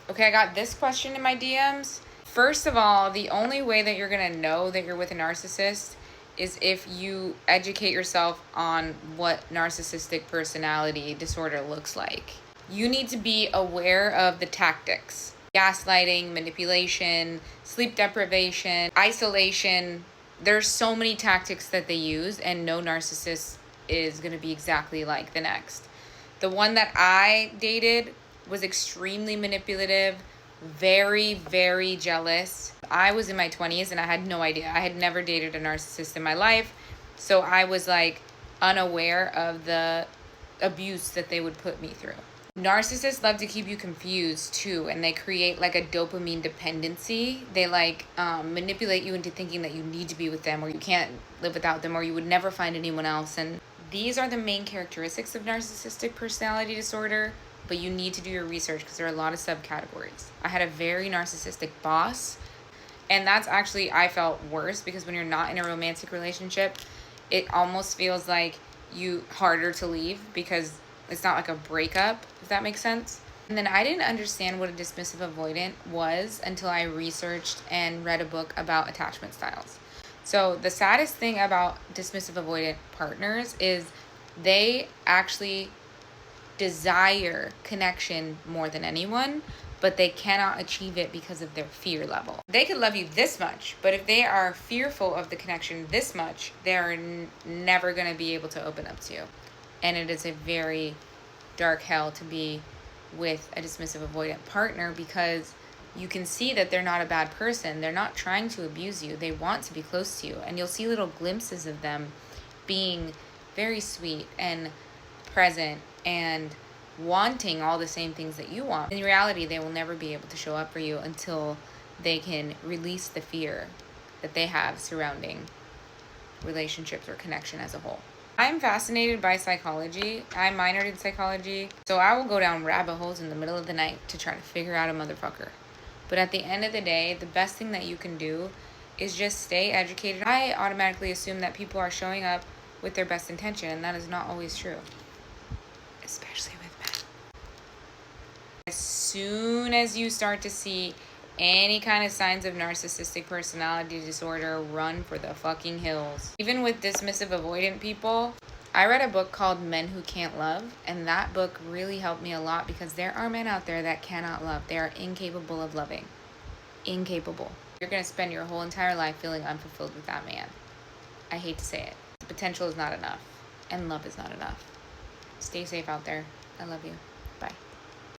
Okay, I got this question in my DMs. First of all, the only way that you're gonna know that you're with a narcissist is if you educate yourself on what narcissistic personality disorder looks like. You need to be aware of the tactics: gaslighting, manipulation, sleep deprivation, isolation. There's so many tactics that they use, and no narcissist is gonna be exactly like the next. The one that I dated was extremely manipulative, very, very jealous. I was in my 20s and I had no idea. I had never dated a narcissist in my life. So I was like unaware of the abuse that they would put me through. Narcissists love to keep you confused too, and they create like a dopamine dependency. They like manipulate you into thinking that you need to be with them, or you can't live without them, or you would never find anyone else. And these are the main characteristics of narcissistic personality disorder, but you need to do your research because there are a lot of subcategories. I had a very narcissistic boss, and that's actually, I felt worse because when you're not in a romantic relationship, it almost feels like you harder to leave because it's not like a breakup, if that makes sense. And then I didn't understand what a dismissive avoidant was until I researched and read a book about attachment styles. So the saddest thing about dismissive avoidant partners is they actually desire connection more than anyone, but they cannot achieve it because of their fear level. They could love you this much, but if they are fearful of the connection this much, they're never going to be able to open up to you. And it is a very dark hell to be with a dismissive avoidant partner because you can see that they're not a bad person. They're not trying to abuse you. They want to be close to you. And you'll see little glimpses of them being very sweet and present and wanting all the same things that you want. In reality, they will never be able to show up for you until they can release the fear that they have surrounding relationships or connection as a whole. I'm fascinated by psychology. I minored in psychology, so I will go down rabbit holes in the middle of the night to try to figure out a motherfucker. But at the end of the day, the best thing that you can do is just stay educated. I automatically assume that people are showing up with their best intention, and that is not always true, especially with men. As soon as you start to see any kind of signs of narcissistic personality disorder, run for the fucking hills. Even with dismissive avoidant people, I read a book called Men Who Can't Love, and that book really helped me a lot because there are men out there that cannot love. They are incapable of loving. Incapable. You're going to spend your whole entire life feeling unfulfilled with that man. I hate to say it. Potential is not enough, and love is not enough. Stay safe out there. I love you.